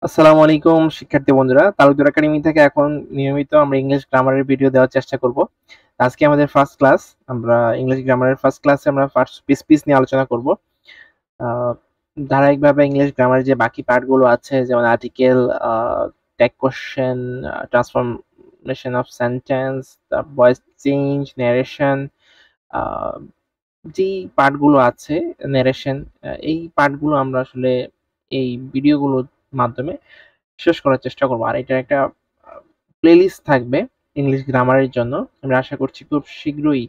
আসসালামু আলাইকুম শিক্ষার্থী বন্ধুরা, তালুকদার একাডেমি থেকে এখন নিয়মিত আমরা ইংলিশ গ্রামারের ভিডিও দেওয়ার চেষ্টা করব। আজকে আমাদের ফার্স্ট ক্লাস। আমরা ইংলিশ গ্রামারের ফার্স্ট ক্লাসে আমরা ফার্স্ট পিস নিয়ে আলোচনা করব। ধারাবাহিকভাবে ইংলিশ গ্রামারের যে বাকি পার্টগুলো আছে, যেমন article, tag question, transformation of sentence, voice change, narration, যেই পার্টগুলো আছে, ন্যারেশন, এই পার্টগুলো আমরা আসলে এই ভিডিওগুলোর মাধ্যমে শেষ করার চেষ্টা করব। আর এটার একটা প্লেলিস্ট থাকবে ইংলিশ গ্রামারের জন্য। আমরা আশা করছি খুব শীঘ্রই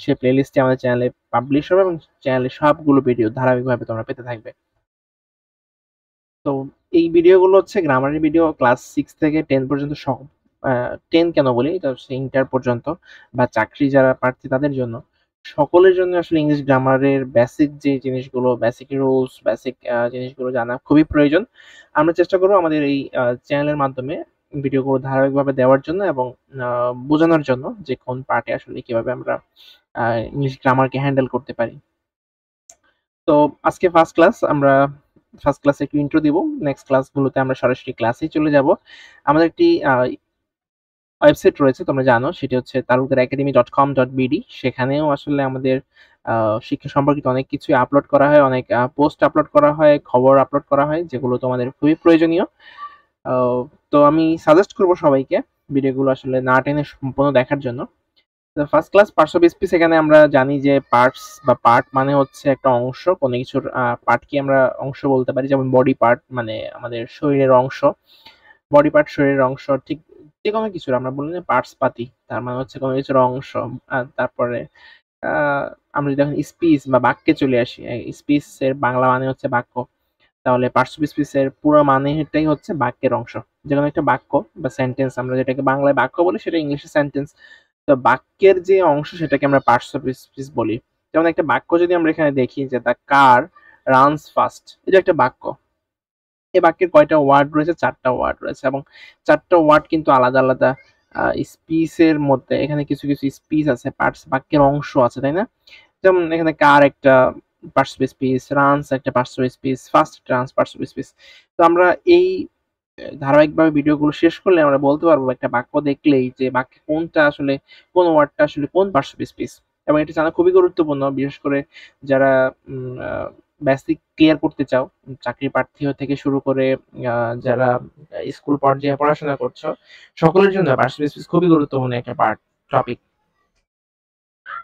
সেই প্লেলিস্টটি আমাদের চ্যানেলে পাবলিশ হবে এবং চ্যানেলে সবগুলো ভিডিও ধারাবাহিকভাবে তোমরা পেতে থাকবে। তো এই ভিডিওগুলো হচ্ছে গ্রামারের ভিডিও, ক্লাস 6 থেকে 10 পর্যন্ত সব। 10 কেন বলি, এটা হচ্ছে ইন্টার পর্যন্ত বা চাকরি যারা প্রার্থী তাদের জন্য, সকলের জন্য আসলে ইংলিশ গ্রামারের বেসিক যে জিনিসগুলো, বেসিক রুলস, বেসিক জিনিসগুলো জানা খুবই প্রয়োজন। আমরা চেষ্টা করব আমাদের এই চ্যানেলের মাধ্যমে ভিডিওগুলো ধারাবাহিকভাবে দেওয়ার জন্য এবং বোঝানোর জন্য যে কোন পার্টে আসলে কিভাবে আমরা ইংলিশ গ্রামারকে হ্যান্ডেল করতে পারি। তো আজকে ফার্স্ট ক্লাস, আমরা ফার্স্ট ক্লাসে একটু ইন্ট্রো দিব। নেক্সট ক্লাসগুলোতে আমরা সরাসরি ক্লাসেই চলে যাব। আমাদের একটি ওয়েবসাইট রয়েছে, তোমরা জানো, সেটি হচ্ছে talukdaracademy.com.bd। সেখানেও আসলে আমাদের শিক্ষা সম্পর্কিত অনেক কিছুই আপলোড করা হয়, অনেক পোস্ট আপলোড করা হয়, খবর আপলোড করা হয়, যেগুলো তোমাদের খুবই প্রয়োজনীয়। তো আমি সাজেস্ট করব সবাইকে ভিডিওগুলো আসলে না টেনে সম্পূর্ণ দেখার জন্য। First class parts of speech, এখানে আমরা জানি যে পার্টস বা পার্ট মানে হচ্ছে একটা অংশ, কোনো কিছুর পার্টকে আমরা অংশ বলতে পারি, যেমন বডি পার্ট মানে আমাদের শরীরের অংশ, বডি পার্ট শরীরের অংশ, ঠিক যে কোনো কিছুর আমরা বলি না পার্টস পাতি, তার মানে হচ্ছে কোনো কিছুর অংশ। তারপরে আমরা যদি এখন স্পিচ বা বাক্যে চলে আসি, স্পিচ এর বাংলা মানে হচ্ছে বাক্য, তাহলে পার্টস অফ স্পিচ এর পুরো মানেটাই হচ্ছে বাক্যের অংশ। যে কোনো একটা বাক্য বা সেন্টেন্স, আমরা যেটাকে বাংলায় বাক্য বলি সেটা ইংলিশে সেন্টেন্স। তো বাক্যের যে অংশ সেটাকে আমরা পার্টস অফ স্পিচ বলি। যেমন একটা বাক্য যদি আমরা এখানে দেখি যে দ্য কার রানস ফাস্ট, এটা একটা বাক্য। এই বাক্যের কয়টা ওয়ার্ড রয়েছে? 4টা ওয়ার্ড রয়েছে, এবং 4টা ওয়ার্ড কিন্তু আলাদা আলাদা স্পিচের মধ্যে। এখানে কিছু কিছু স্পিচ আছে, পার্টস বাক্যের অংশ আছে, তাই না? যেমন এখানে কার একটা পার্টস অফ স্পিচ, রানস একটা parts of speech, first trans parts of speech. তো আমরা এই ধারাবাহিকভাবে ভিডিওগুলো শেষ করলে আমরা বলতে পারবো একটা বাক্য দেখলেই যে বাক্যে কোনটা আসলে, কোন ওয়ার্ডটা আসলে কোন পার্টস অফ স্পিচ। এবং এটা জানা খুবই গুরুত্বপূর্ণ, বিশেষ করে যারা বেসিক ক্লিয়ার করতে চাও, চাকরি প্রার্থী থেকে শুরু করে যারা স্কুল পর্যায়ে পড়াশোনা করছো, সকলের জন্য পার্টস অফ স্পিচ খুবই গুরুত্বপূর্ণ একটা পার্ট টপিক।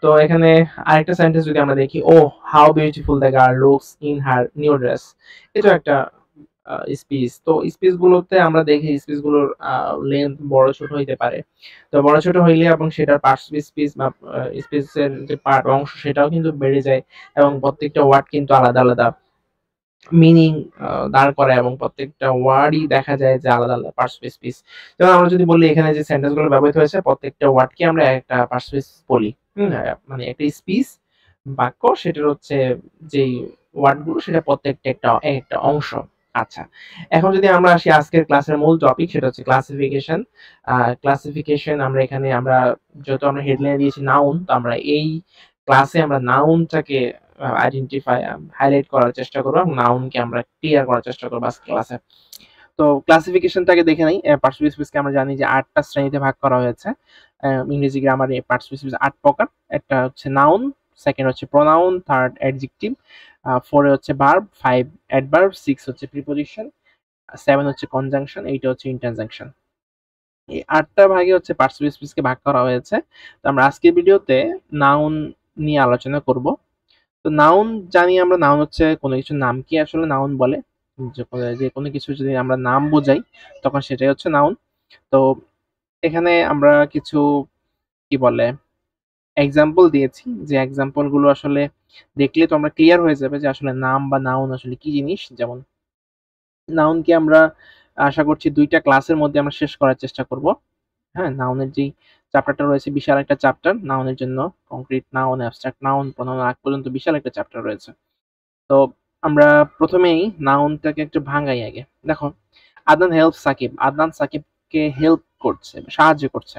তো এখানে আরেকটা সেন্টেন্স যদি আমরা দেখি, oh how beautiful the girl looks in her new dress, এটা একটা স্পিচ। তো স্পিচ গুলোতে আমরা দেখি স্পিচ গুলোর লেন্থ বড় ছোট হইতে পারে। তো বড় ছোট হইলে এবং সেটার পার্টস অফ স্পিচ বা স্পিচের যে পার্ট অংশ সেটাও কিন্তু বেড়ে যায়, এবং প্রত্যেকটা ওয়ার্ড কিন্তু আলাদা আলাদা মিনিং দাঁড় করায়, এবং প্রত্যেকটা ওয়ার্ডই দেখা যায় যে আলাদা আলাদা পার্টস অফ স্পিচ। যেমন আমরা যদি বলি এখানে যে সেন্টেন্স গুলো ব্যবহৃত হয়েছে প্রত্যেকটা ওয়ার্ডকে আমরা একটা পার্টস অফ স্পিচ বলি। মানে একটা স্পিচ বাক্য, সেটার হচ্ছে যেই ওয়ার্ড গুলো সেটা প্রত্যেকটা একটা অংশ। আচ্ছা, এখন যদি আমরা আসি আজকের ক্লাসের মূল টপিক, সেটা হচ্ছে ক্লাসিফিকেশন। ক্লাসিফিকেশন আমরা এখানে যেহেতু আমরা হেডলাইন দিয়েছি নাউন, তো আমরা এই ক্লাসে আমরা নাউনটাকে আইডেন্টিফাই হাইলাইট করার চেষ্টা করবো এবং নাউনকে আমরা ক্লিয়ার করার চেষ্টা করবো আজকের ক্লাসে। তো ক্লাসিফিকেশনটাকে দেখে নেই। পার্টস অফ স্পিচকে আমরা জানি যে 8টা শ্রেণীতে ভাগ করা হয়েছে। ইংরেজি গ্রামারে পার্টস অফ স্পিচ 8 প্রকার। একটা হচ্ছে নাউন, সেকেন্ড হচ্ছে প্রোনাউন, থার্ড অ্যাডজেক্টিভ, 4 হচ্ছে ভার্ব, 5 অ্যাডভার্ব, 6 হচ্ছে প্রিপোজিশন, 7 হচ্ছে কনজাংশন, 8 হচ্ছে ইন্টারজেকশন। এই 8টা ভাগে হচ্ছে পার্টস অফ স্পিচকে ভাগ করা হয়েছে। তো আমরা আজকের ভিডিওতে নাউন নিয়ে আলোচনা করব। তো নাউন জানি আমরা, নাউন হচ্ছে কোনো কিছুর নামকে আসলে নাউন বলে। যে কোনো কিছু যদি আমরা নাম বোঝাই তখন সেটাই হচ্ছে নাউন। তো এখানে আমরা কিছু কি বলে এক্সাম্পল দিয়েছি, যে এক্সাম্পল গুলো আসলে দেখলে তো আমরা ক্লিয়ার হয়ে যাবে যে আসলে নাম বা নাউন আসলে কি জিনিস। যেমন নাউনকে আমরা আশা করছি 2টা ক্লাসের মধ্যে আমরা শেষ করার চেষ্টা করব। হ্যাঁ, নাউনের যেই চ্যাপ্টারটা রয়েছে বিশাল একটা চ্যাপ্টার নাউনের জন্য, concrete noun, abstract noun, pronoun আগ পর্যন্ত বিশাল একটা চ্যাপ্টার রয়েছে। তো আমরা প্রথমেই নাউনটাকে একটু ভাঙাই আগে। দেখো, আদনান হেল্প সাকিব, আদনান সাকিবকে হেল্প করছে, সাহায্য করছে,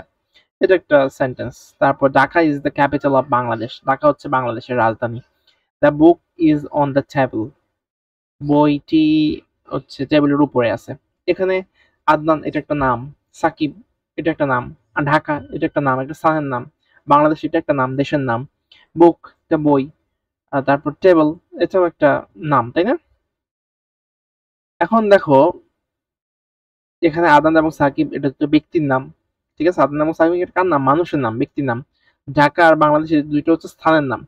এটা একটা সেন্টেন্স। তারপর Dhaka is the capital of Bangladesh, Dhaka হচ্ছে বাংলাদেশের রাজধানী। The book is on the table, বইটি হচ্ছে টেবিলের উপরে আছে। এখানে আদনান এটা একটা নাম, সাকিব এটা একটা নাম, আর ঢাকা এটা একটা নাম, একটা স্থানের নাম, বাংলাদেশ এটা একটা নাম, দেশের নাম, বুক এটা বই, আর তারপর টেবল এটাও একটা নাম, তাই না? এখন দেখো এখানে আদনান এবং সাকিব এটা তো ব্যক্তির নাম, ঠিক আছে? আদনান এবং সাকিব এটা কার নাম? মানুষের নাম, ব্যক্তির নাম। ঢাকা আর বাংলাদেশ এই দুইটা হচ্ছে স্থানের নাম।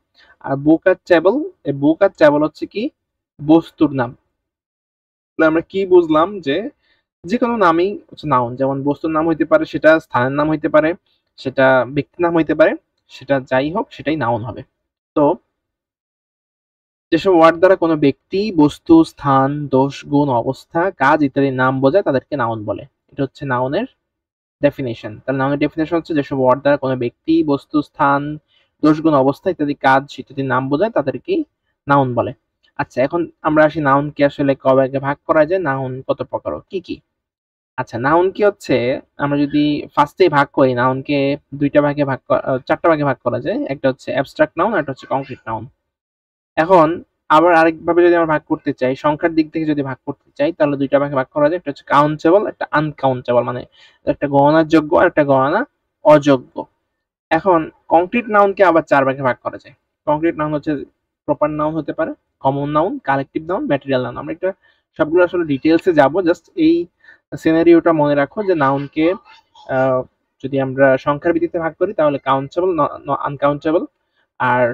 আর বুক আর টেবল, এই বুক আর টেবল হচ্ছে কি বস্তুর নাম। তাহলে আমরা কি বুঝলাম যে যে কোনো নামই হচ্ছে নাউন, যেমন বস্তুর নাম হইতে পারে, সেটা স্থানের নাম হইতে পারে, সেটা ব্যক্তির নাম হইতে পারে, সেটা যাই হোক সেটাই নাউন হবে। তো যেসব ওয়ার্ড দ্বারা কোনো ব্যক্তি, বস্তু, স্থান, দোষ, গুণ, অবস্থা, কাজ ইত্যাদি নাম বোঝায় তাদেরকে নাউন বলে। এটা হচ্ছে নাউনের ডেফিনেশন। তাহলে নাউনের ডেফিনেশন হচ্ছে যেসব ওয়ার্ড দ্বারা কোনো ব্যক্তি, বস্তু, স্থান, দোষ, গুণ, অবস্থা ইত্যাদি কাজ ইত্যাদি নাম বোঝায় তাদেরকেই নাউন বলে। আচ্ছা, এখন আমরা আসি নাউনকে আসলে কয় ভাগে ভাগ করা যায়, নাউন কত প্রকার ও কি কি। আচ্ছা, নাউন কি হচ্ছে, আমরা যদি ফার্স্টেই ভাগ করি নাউনকে দুইটা ভাগে চারটা ভাগে ভাগ করা যায়। একটা হচ্ছে অ্যাবস্ট্রাক্ট নাউন, একটা হচ্ছে কংক্রিট নাউন। এখন আবার আরেকভাবে যদি আমরা ভাগ করতে চাই, সংখ্যার দিক থেকে যদি ভাগ করতে চাই, তাহলে দুইটা ভাগে ভাগ করা যায়। একটা হচ্ছে কাউন্টেবল, একটা আনকাউন্টেবল, মানে একটা গণনার যোগ্য আর একটা গণনা অযোগ্য। এখন কংক্রিট নাউনকে আবার চার ভাগে ভাগ করা যায়। কংক্রিট নাউন হচ্ছে প্রপার নাউন হতে পারে, common noun, collective noun, material noun. আমরা একটা সবগুলো আসলে ডিটেলসে যাব, জাস্ট এই সিনারিওটা মনে রাখো যে নাউনকে যদি আমরা সংখ্যার ভিত্তিতে ভাগ করি তাহলে কাউন্টেবল, আনকাউন্টেবল, আর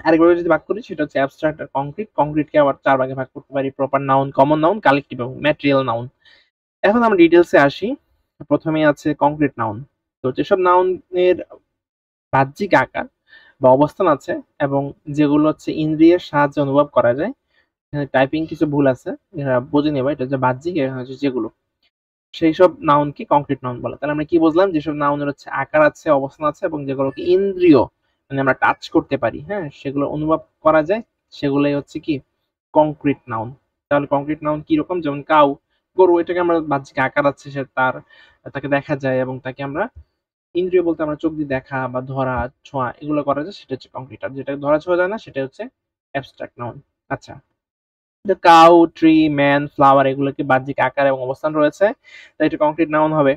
আরেকভাবে যদি ভাগ করি সেটা হচ্ছে অ্যাবস্ট্রাক্ট আর কংক্রিট। কংক্রিটকে আবার চার ভাগে ভাগ করতে পারি, proper noun, common noun, collective এবং ম্যাটেরিয়াল নাউন। এখন আমরা ডিটেলসে আসি। প্রথমেই আছে কংক্রিট নাউন। তো যেসব নাউনের বাহ্যিক আকার বা অবস্থান আছে এবং যেগুলো হচ্ছে ইন্দ্রিয়ের সাহায্যে অনুভব করা যায়। এখানে টাইপিং কিছু ভুল আছে, এরা বুঝে নেবা। এটা হচ্ছে বাহ্যিক, এখানে হচ্ছে যেগুলো, সেই সব নাউনকে কংক্রিট নাউন বলে। তাহলে আমরা কি বুঝলাম? যেসব নাউনের হচ্ছে আকার আছে, অবস্থান আছে এবং যেগুলোকে ইন্দ্রিয় মানে আমরা টাচ করতে পারি, হ্যাঁ, সেগুলো অনুভব করা যায়, সেগুলোই হচ্ছে কি কংক্রিট নাউন। তাহলে কংক্রিট নাউন কি রকম? যেমন কাউ, গরু, এটাকে আমরা বাহ্যিক আকার আছে, সে তাকে দেখা যায় এবং তাকে আমরা ইন্দ্রিয় বলতে আমরা চোখ দিয়ে দেখা বা ধরা, ছোঁয়া এগুলো করা যায়, সেটা হচ্ছে কংক্রিট। আর যেটা ধরা ছোঁয়া যায় না সেটা হচ্ছে অ্যাবস্ট্রাক্ট নাউন। আচ্ছা, কাউ, ট্রি, ম্যান, ফ্লাওয়ার এগুলোকে বাহ্যিক আকার এবং অবস্থান রয়েছে, তাই এটা কংক্রিট নাউন হবে।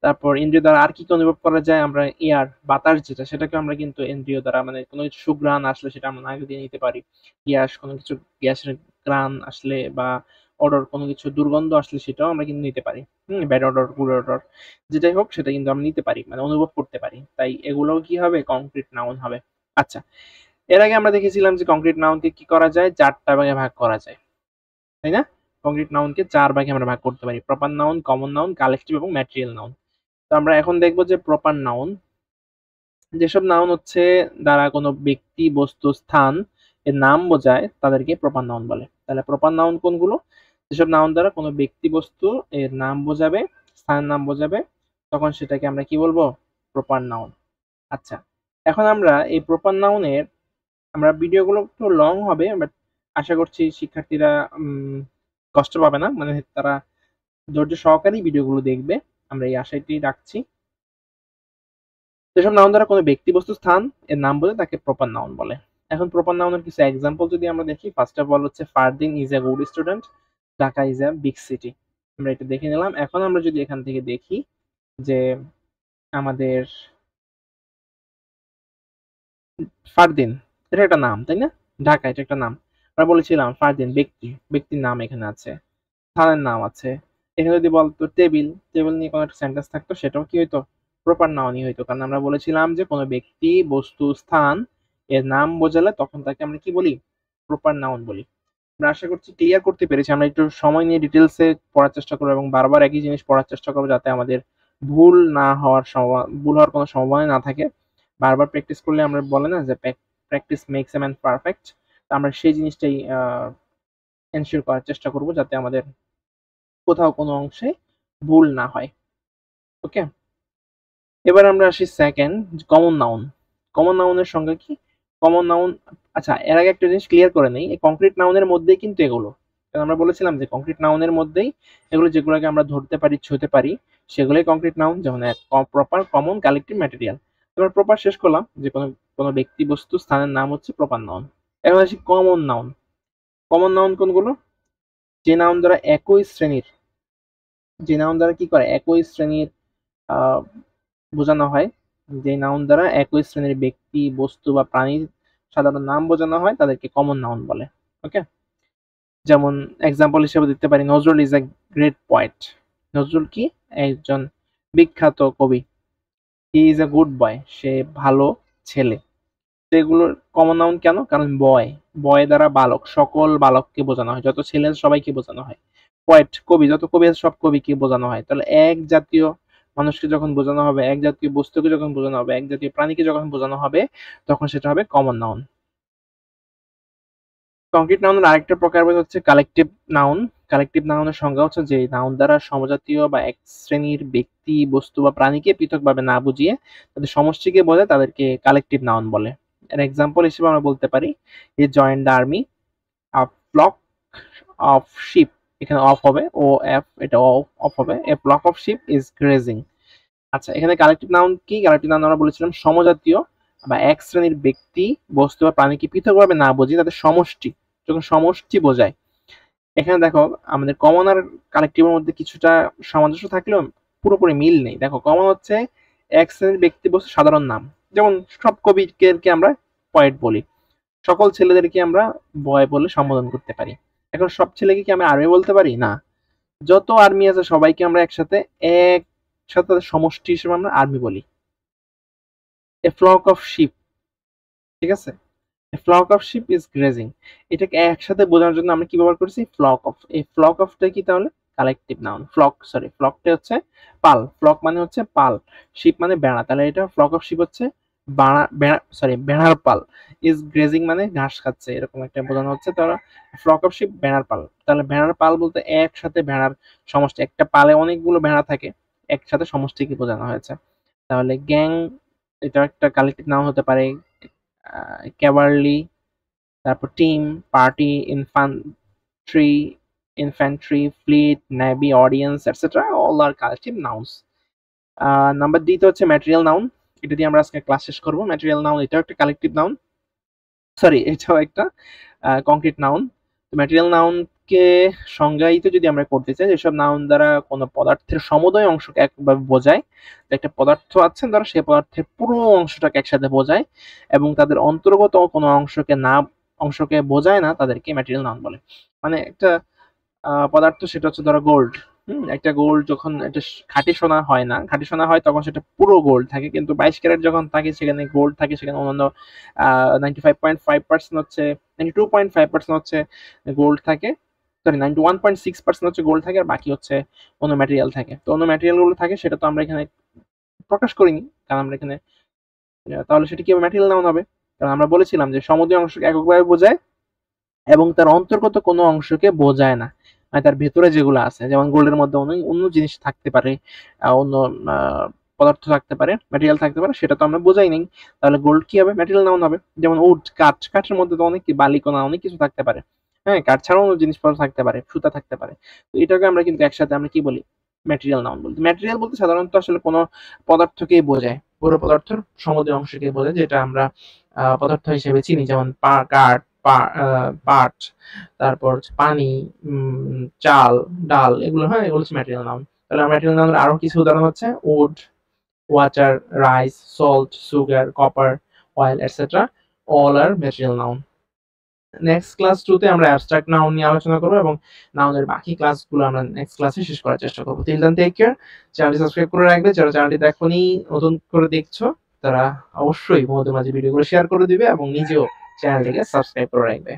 তারপর ইন্দ্রিয় দ্বারা আর কি কি অনুভব করা যায়? আমরা এয়ার, বাতাস যেটা, সেটাকে আমরা কিন্তু ইন্দ্রিয় দ্বারা, মানে কোনো কিছু সুঘ্রাণ আসলে সেটা আমরা নাক দিয়ে নিতে পারি। গ্যাস, কোনো কিছু গ্যাসের ঘ্রাণ আসলে বা অডর, কোনো কিছু দুর্গন্ধ আসলে সেটাও আমরা কিন্তু নিতে পারি। ব্যাড অডর, গুড অডর, যেটাই হোক সেটা কিন্তু আমরা নিতে পারি, মানে অনুভব করতে পারি। তাই এগুলোও কি হবে? কংক্রিট নাউন হবে। আচ্ছা, এর আগে আমরা দেখেছিলাম যে কংক্রিট নাউনকে কি করা যায়? চারটা ভাগে ভাগ করা যায়, তাই না? কংক্রিট নাউনকে চার ভাগে আমরা ভাগ করতে পারি, proper noun, common noun, collective এবং ম্যাটেরিয়াল নাউন। তো আমরা এখন দেখবো যে প্রপার নাউন, যেসব নাউন হচ্ছে দ্বারা কোনো ব্যক্তি, বস্তু, স্থান এর নাম বোঝায় তাদেরকে প্রপার নাউন বলে। তাহলে প্রপার নাউন কোনগুলো? যেসব নাউন দ্বারা কোনো ব্যক্তি, বস্তু এর নাম বোঝাবে, স্থানের নাম বোঝাবে, তখন সেটাকে আমরা কি বলবো? Proper noun. আচ্ছা, এখন আমরা এই প্রপার নাউনের, আমরা ভিডিওগুলো একটু লং হবে, বাট আশা করছি শিক্ষার্থীরা কষ্ট পাবে না, মানে তারা ধৈর্য সহকারেই ভিডিওগুলো দেখবে, আমরা এই আশাটি রাখছি। যেসব নাউন দ্বারা কোনো ব্যক্তি, বস্তু, স্থান এর নাম বলে তাকে প্রপার নাউন বলে। এখন প্রপার নাউনের কিছু এক্সাম্পল যদি আমরা দেখি, ফার্স্ট অফ অল হচ্ছে Fardin is a good student, Dhaka is a big city. আমরা এটা দেখে নিলাম। এখন আমরা যদি এখান থেকে দেখি যে আমাদের ফারদিন এটা একটা নাম, তাই না? ঢাকা এটা একটা নাম। আমরা বলেছিলাম ফারদিন ব্যক্তি, ব্যক্তির নাম এখানে আছে, স্থানের নাম আছে। এখানে যদি বলতো টেবিল, টেবিল নিয়ে কোনো একটা সেন্টেন্স থাকতো, সেটাও কি হইতো? প্রপার নাউনই হইতো, কারণ আমরা বলেছিলাম যে কোনো ব্যক্তি, বস্তু, স্থান এর নাম বোঝালে তখন তাকে আমরা কি বলি? প্রপার নাউন বলি। আমরা আশা করছি ক্লিয়ার করতে পেরেছি। আমরা একটু সময় নিয়ে ডিটেলসে পড়ার চেষ্টা করবো এবং বারবার একই জিনিস পড়ার চেষ্টা করবো, যাতে আমাদের ভুল হওয়ার কোনো সম্ভাবনা না থাকে। বারবার প্র্যাকটিস করলে, আমরা বলে না যে practice makes a man perfect, আমরা সেই জিনিসটাই এনশিওর করার চেষ্টা করব যাতে আমাদের কোথাও কোনো অংশে ভুল না হয়। ওকে, এবার আমরা আসি সেকেন্ড, কমন নাউন। কমন নাউনের সংজ্ঞা কি? কমন নাউন, আচ্ছা এর আগে একটা জিনিস ক্লিয়ার করে নেই, এই কংক্রিট নাউনের মধ্যেই কিন্তু এগুলো, কারণ আমরা বলেছিলাম যে কংক্রিট নাউনের মধ্যেই এগুলো, যেগুলোকে আমরা ধরতে পারি, ছুঁতে পারি, সেগুলোই কংক্রিট নাউন। যেমন প্রপার, কমন, কালেকটিভ, ম্যাটেরিয়াল। এবার প্রপার শেষ করলাম, যে কোনো কোনো ব্যক্তি, বস্তু, স্থানের নাম হচ্ছে প্রপার নাউন। এখন আসি কমন নাউন। কমন নাউন কোনগুলো? যে নাউন দ্বারা একই শ্রেণীর যে নাউন দ্বারা কি করে একই শ্রেণীর বোঝানো হয়, যে নাউন দ্বারা একই শ্রেণীর ব্যক্তি, বস্তু বা প্রাণীর সাধারণ নাম বোঝানো হয় তাদেরকে কমন নাউন বলে। ওকে, যেমন এক্সাম্পল হিসেবে দিতে পারি Nazrul is a great poet. Nazrul কি? একজন বিখ্যাত কবি। He is a good boy, সে ভালো ছেলে। এগুলোর কমন নাউন কেন? কারণ বয়, বয় দ্বারা বালক, সকল বালককে বোঝানো হয়, যত ছেলে সবাইকে বোঝানো হয়। পয়েট কবি, যত কবি আছে সব কবিকে বোঝানো হয়। তাহলে এক জাতীয় মানুষকে যখন বোঝানো হবে, এক জাতীয় বস্তুকে যখন বোঝানো হবে, এক জাতীয় প্রাণীকে যখন বোঝানো হবে, তখন সেটা হবে কমন নাউন। কংক্রিট নাউনের আরেকটা প্রকারভেদ হচ্ছে কালেকটিভ নাউন। কালেকটিভ নাউনের সংজ্ঞা হচ্ছে যে নাউন দ্বারা সমজাতীয় বা এক শ্রেণীর ব্যক্তি, বস্তু বা প্রাণীকে পৃথকভাবে না বুঝিয়ে তাদের সমষ্টিকে বোঝায়, তাদেরকে কালেকটিভ নাউন বলে। এর এক্সাম্পল হিসেবে আমরা বলতে পারি he joint the army, a flock of sheep, এখানে অফ হবে, ও এফ, এটা অফ হবে, a flock of sheep is grazing. আচ্ছা, এখানে কালেকটিভ নাউন কি? কালেকটিভ নাউন আমরা বলেছিলাম সমজাতীয় বা এক শ্রেণীর ব্যক্তি, বস্তু বা প্রাণীকে পৃথকভাবে না বুঝিয়ে তাদের সমষ্টি, যখন সমষ্টি বোঝায়। এখানে দেখো আমাদের কমন আর কালেকটিভের মধ্যে কিছুটা সামঞ্জস্য থাকলেও পুরোপুরি মিল নেই। দেখো কমন হচ্ছে এক শ্রেণীর ব্যক্তি, বস্তু, সাধারণ নাম, যেমন সব কবিকে আমরা পয়েট বলি, সকল ছেলেদেরকে আমরা বয় বলে সম্বোধন করতে পারি। এখন সব ছেলেকে কি আমরা আর্মি বলতে পারি? না। যত আর্মি আছে সবাইকে আমরা একসাথে তাদের সমষ্টি হিসেবে আমরা আর্মি বলি। এ ফ্লক অফ শিপ, ঠিক আছে, a flock of sheep is grazing, এটাকে একসাথে বোঝানোর জন্য আমরা কি ব্যবহার করছি? Flock of. এই ফ্লক অফটা কি তাহলে? Collective noun. ফ্লকটা হচ্ছে পাল, ফ্লক মানে হচ্ছে পাল, শিপ মানে বেড়া, তাহলে এটা ফ্লক অফ শিপ হচ্ছে বেড়ার পাল। ইজ গ্রেজিং মানে ঘাস খাচ্ছে, এরকম একটা বোঝানো হচ্ছে। তাহলে ফ্লক অফ শিপ বেড়ার পাল, তাহলে ভেড়ার পাল বলতে একসাথে ভেড়ার সমষ্টি, একটা পালে অনেকগুলো ভেড়া থাকে, একসাথে সমষ্টিকে বোঝানো হয়েছে। তাহলে গ্যাং, এটা একটা কালেকটিভ নাউন হতে পারে। ক্যাভারলি, তারপর team, party, infantry, fleet, navy, audience etcetera, all are collective nouns. Number D তে হচ্ছে ম্যাটেরিয়াল নাউন। এটা দিয়ে আমরা আজকে ক্লাস শেষ করব। ম্যাটেরিয়াল নাউন এটাও একটা কালেকটিভ নাউন, সরি এটাও একটা কংক্রিট নাউন। ম্যাটেরিয়াল নাউনকে সংজ্ঞায়িত যদি আমরা করতে চাই, যেসব নাউন দ্বারা কোনো পদার্থের সমুদয় অংশকে একভাবে বোঝায়, একটা পদার্থ আছে ধরো, সেই পদার্থের পুরো অংশটাকে একসাথে বোঝায় এবং তাদের অন্তর্গত কোনো অংশকে বোঝায় না, তাদেরকে ম্যাটেরিয়াল নাউন বলে। মানে একটা পদার্থ, সেটা হচ্ছে ধরো গোল্ড। একটা গোল্ড যখন এটা খাঁটি সোনা হয় না, খাঁটি সোনা হয় তখন সেটা পুরো গোল্ড থাকে, কিন্তু 22 ক্যারেট যখন থাকে সেখানে গোল্ড থাকে, সেখানে অন্যান্য 95.5% হচ্ছে, 92.5% হচ্ছে গোল্ড থাকে, সরি 91.6% হচ্ছে গোল্ড থাকে, আর বাকি হচ্ছে অন্য ম্যাটেরিয়াল থাকে। তো অন্য ম্যাটেরিয়াল গুলো থাকে, সেটা তো আমরা এখানে প্রকাশ করিনি, কারণ আমরা এখানে তাহলে সেটা কি ম্যাটেরিয়াল নাউন হবে? কারণ আমরা বলেছিলাম যে সমুদয় অংশকে এককভাবে বোঝায় এবং তার অন্তর্গত কোনো অংশকে বোঝায় না, মানে তার ভেতরে যেগুলো আছে, যেমন গোল্ডের মধ্যে অন্য জিনিস থাকতে পারে, অন্য পদার্থ থাকতে পারে, ম্যাটেরিয়াল থাকতে পারে, সেটা তো আমরা বোঝাই নেই। তাহলে গোল্ড কি হবে? ম্যাটেরিয়াল নাউন হবে। যেমন উড, কাঠের মধ্যে তো অনেক বালিকণা, অনেক কিছু থাকতে পারে। হ্যাঁ, কাঠ ছাড়াও অন্য জিনিসপত্র থাকতে পারে, সুতা থাকতে পারে। তো এটাকে আমরা কিন্তু একসাথে আমরা কি বলি? ম্যাটেরিয়াল নাউন বলি। ম্যাটেরিয়াল বলতে সাধারণত আসলে কোনো পদার্থকেই বোঝায়, পুরো পদার্থের সমুদয় অংশকে বোঝায়, যেটা আমরা পদার্থ হিসেবে চিনি, যেমন কাঠ, পাট, তারপর পানি, চাল, ডাল, এগুলো, হ্যাঁ, এগুলো হচ্ছে ম্যাটেরিয়াল নাউন। তাহলে ম্যাটেরিয়াল নাউনের আরো কিছু উদাহরণ হচ্ছে wood, water, rice, salt, sugar, copper, oil etcetera, all are material noun. Next class 2 তে আমরা অ্যাবস্ট্রাক্ট নাউন নিয়ে আলোচনা করব এবং নাউনের বাকি ক্লাসগুলো আমরা নেক্সট ক্লাসে শেষ করার চেষ্টা করব। Till then take care. চ্যানেলটি সাবস্ক্রাইব করে রাখবে, যারা চ্যানেলটি দেখোনি, নতুন করে দেখছো, তারা অবশ্যই বন্ধুদের মাঝে ভিডিওগুলো শেয়ার করে দিবে এবং নিজেও চ্যানেলটিকে সাবস্ক্রাইব করে রাখবে।